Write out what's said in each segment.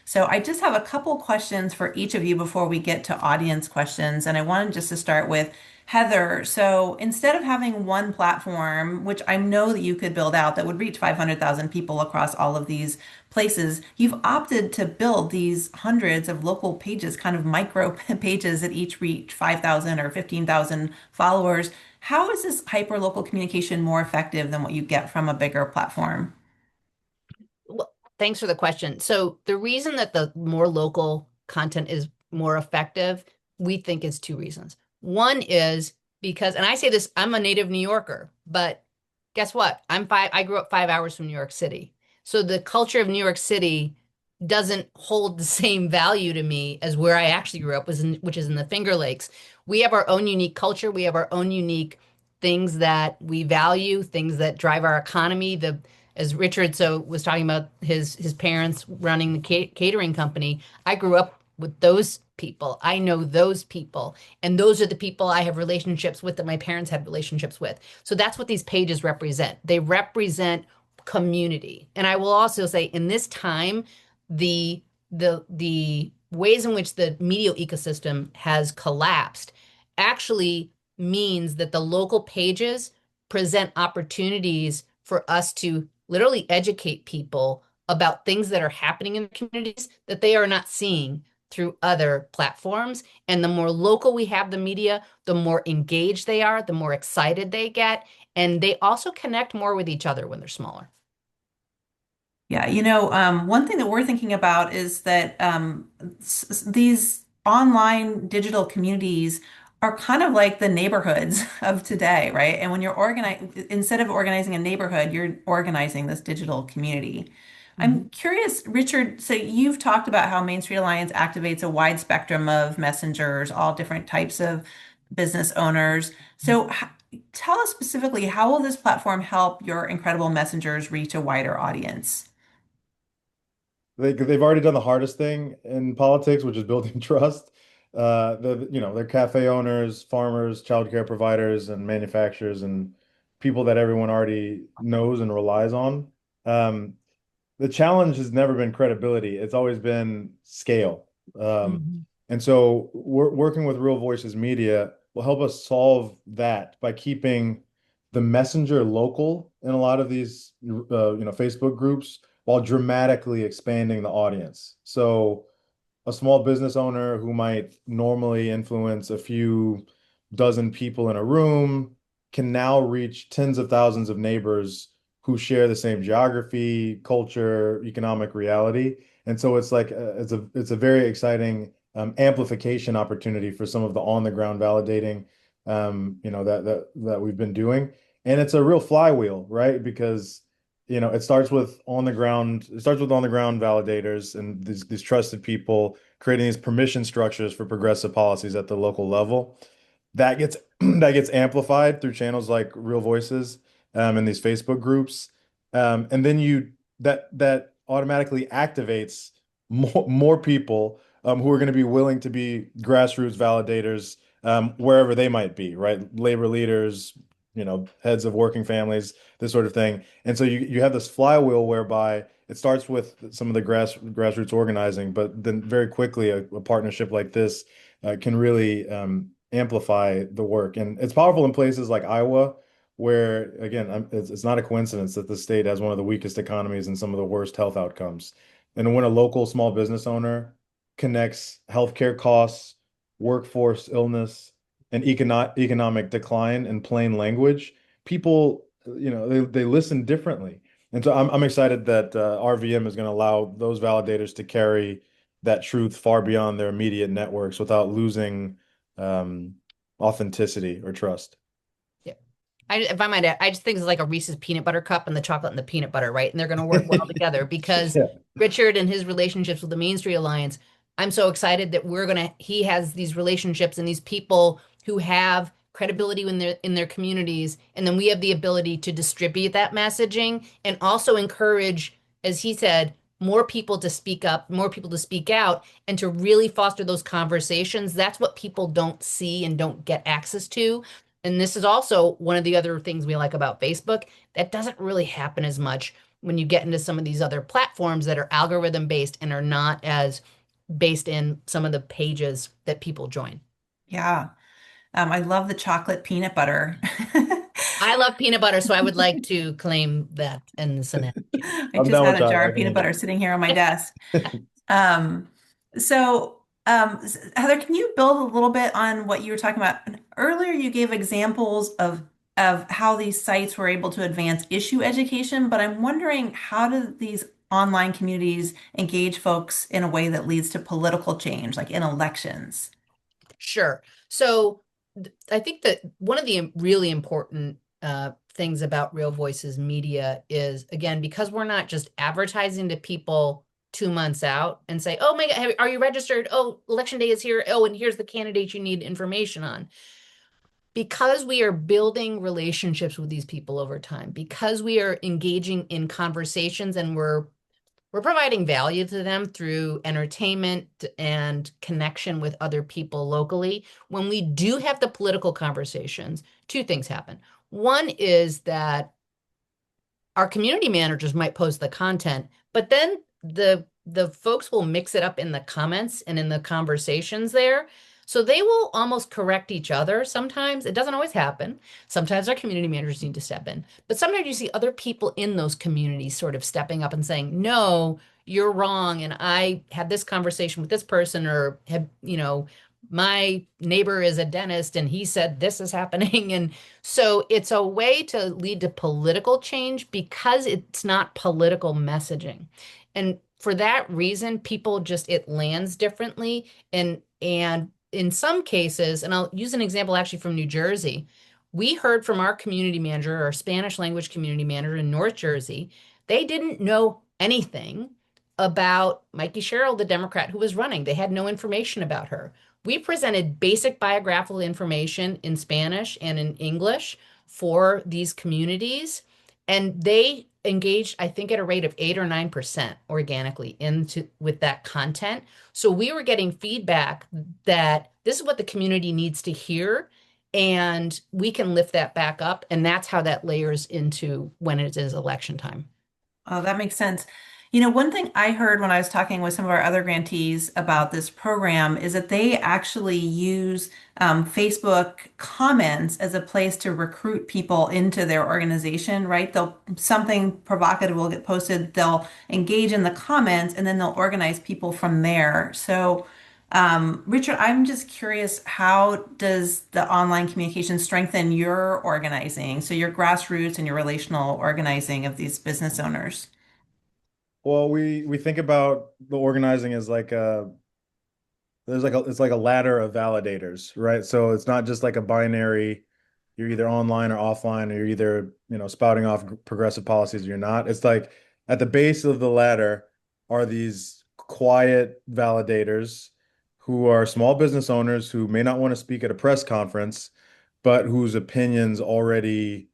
So I just have a couple questions for each of you before we get to audience questions. And I wanted just to start with Heather. So instead of having one platform, which I know that you could build out that would reach 500,000 people across all of these places, you've opted to build these hundreds of local pages, kind of micro pages that each reach 5,000 or 15,000 followers. How is this hyper-local communication more effective than what you get from a bigger platform? Well, thanks for the question. So the reason that the more local content is more effective, we think is two reasons. One is because, and I say this, I'm a native New Yorker, but guess what? I grew up 5 hours from New York City. So the culture of New York City doesn't hold the same value to me as where I actually grew up, which is in the Finger Lakes. We have our own unique culture. We have our own unique things that we value, things that drive our economy. As Richard was talking about his parents running the catering company. I grew up with those people. I know those people, and those are the people I have relationships with that my parents had relationships with. So that's what these pages represent. They represent community. And I will also say in this time, the ways in which the media ecosystem has collapsed actually means that the local pages present opportunities for us to literally educate people about things that are happening in the communities that they are not seeing through other platforms. And the more local we have the media, the more engaged they are, the more excited they get. And they also connect more with each other when they're smaller. Yeah, one thing that we're thinking about is that these online digital communities are kind of like the neighborhoods of today, right? And when you're instead of organizing a neighborhood, you're organizing this digital community. I'm Mhm. curious, Richard, so you've talked about how Main Street Alliance activates a wide spectrum of messengers, all different types of business owners. So tell us specifically, how will this platform help your incredible messengers reach a wider audience? They've already done the hardest thing in politics, which is building trust. They're cafe owners, farmers, childcare providers, and manufacturers, and people that everyone already knows and relies on. Um, the challenge has never been credibility; it's always been scale. Um, Mhm. and so, working with Real Voices Media will help us solve that by keeping the messenger local in a lot of these, Facebook groups while dramatically expanding the audience. So a small business owner who might normally influence a few dozen people in a room can now reach tens of thousands of neighbors who share the same geography, culture, economic reality. And so it's like it's a very exciting amplification opportunity for some of the on the ground validating that we've been doing. And it's a real flywheel, right? Because it starts with on the ground validators and these trusted people creating these permission structures for progressive policies at the local level. That gets that gets amplified through channels like Real Voices, and these Facebook groups. And then that automatically activates more people who are going to be willing to be grassroots validators, wherever they might be, right? Labor leaders, heads of working families, this sort of thing. And so you have this flywheel whereby it starts with some of the grassroots organizing, but then very quickly a partnership like this can really amplify the work. And it's powerful in places like Iowa, where again, it's not a coincidence that the state has one of the weakest economies and some of the worst health outcomes. And when a local small business owner connects healthcare costs, workforce illness, and economic decline in plain language, people, they listen differently. And so I'm excited that RVM is going to allow those validators to carry that truth far beyond their immediate networks without losing um, authenticity or trust. Yeah. If I might add, I just think it's like a Reese's peanut butter cup and the chocolate and the peanut butter, right? And they're going to work well together because Yeah. Richard and his relationships with the Main Street Alliance, I'm so excited that he has these relationships and these people who have credibility in their communities. And then we have the ability to distribute that messaging and also encourage, as he said, more people to speak up, more people to speak out, and to really foster those conversations. That's what people don't see and don't get access to. And this is also one of the other things we like about Facebook. That doesn't really happen as much when you get into some of these other platforms that are algorithm based and are not as based in some of the pages that people join. Yeah. I love the chocolate peanut butter. I love peanut butter, so I would like to claim that in this analogy. I I'm just down had with a jar chocolate. I of can peanut eat butter sitting here on my desk. Um, Heather, can you build a little bit on what you were talking about? Earlier, you gave examples of how these sites were able to advance issue education, but I'm wondering, how do these online communities engage folks in a way that leads to political change, like in elections? Sure. So I think that one of the really important things about Real Voices Media is, again, because we're not just advertising to people 2 months out and say, oh my God, are you registered? Oh, election day is here. Oh, and here's the candidate you need information on. Because we are building relationships with these people over time, because we are engaging in conversations and we're providing value to them through entertainment and connection with other people locally. When we do have the political conversations, two things happen. One is that our community managers might post the content, but then the folks will mix it up in the comments and in the conversations there. So they will almost correct each other sometimes. It doesn't always happen. Sometimes our community managers need to step in, but sometimes you see other people in those communities sort of stepping up and saying, "No, you're wrong." And I had this conversation with this person, or have, my neighbor is a dentist and he said this is happening. And so it's a way to lead to political change because it's not political messaging. And for that reason, people just it lands differently. And in some cases, and I'll use an example actually from New Jersey. We heard from our community manager, our Spanish language community manager in North Jersey. They didn't know anything about Mikey Sherrill, the Democrat who was running. They had no information about her. We presented basic biographical information in Spanish and in English for these communities, and they engaged, I think, at a rate of 8 or 9% organically into with that content. So we were getting feedback that this is what the community needs to hear, and we can lift that back up, and that's how that layers into when it is election time. Oh, that makes sense. One thing I heard when I was talking with some of our other grantees about this program is that they actually use Facebook comments as a place to recruit people into their organization, right? Something provocative will get posted, they'll engage in the comments, and then they'll organize people from there. So, Richard, I'm just curious, how does the online communication strengthen your organizing? So your grassroots and your relational organizing of these business owners? Well, we think about the organizing as like a there's like a it's like a ladder of validators, right? So it's not just like a binary, you're either online or offline, or you're either, spouting off progressive policies or you're not. It's like at the base of the ladder are these quiet validators who are small business owners who may not want to speak at a press conference, but whose opinions already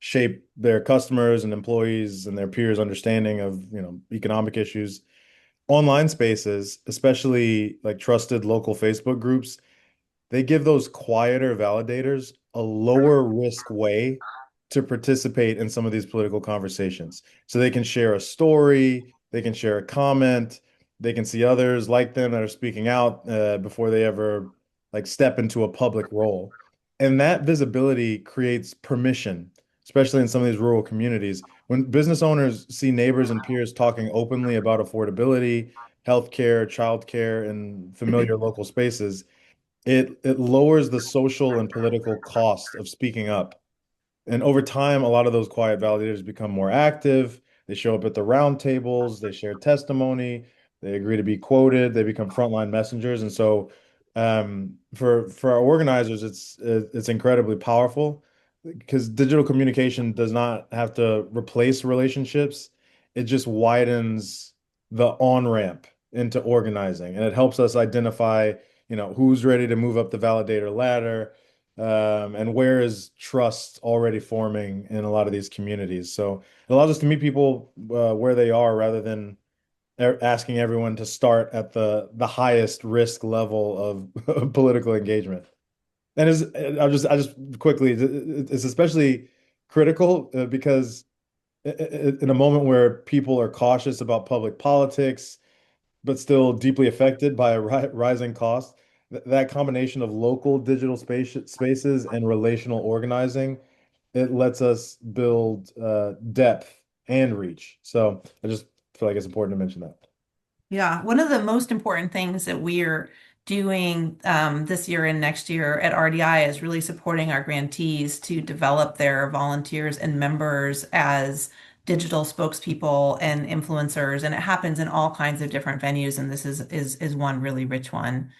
shape their customers and employees and their peers' understanding of, economic issues. Online spaces, especially like trusted local Facebook groups, they give those quieter validators a lower risk way to participate in some of these political conversations. So they can share a story, they can share a comment, they can see others like them that are speaking out before they ever like step into a public role. And that visibility creates permission, especially in some of these rural communities. When business owners see neighbors and peers talking openly about affordability, healthcare, childcare, and familiar local spaces, it lowers the social and political cost of speaking up. And over time, a lot of those quiet validators become more active. They show up at the round tables, they share testimony, they agree to be quoted, they become frontline messengers. And so for our organizers, it's incredibly powerful because digital communication does not have to replace relationships. It just widens the on-ramp into organizing, and it helps us identify, who's ready to move up the validator ladder, and where is trust already forming in a lot of these communities. So it allows us to meet people where they are rather than asking everyone to start at the highest risk level of political engagement. And I'll just quickly, it's especially critical because in a moment where people are cautious about public politics, but still deeply affected by a rising cost, that combination of local digital spaces and relational organizing, it lets us build depth and reach. So I just feel like it's important to mention that. Yeah, one of the most important things that we're doing this year and next year at RDI is really supporting our grantees to develop their volunteers and members as digital spokespeople and influencers, and it happens in all kinds of different venues, and this is one really rich one.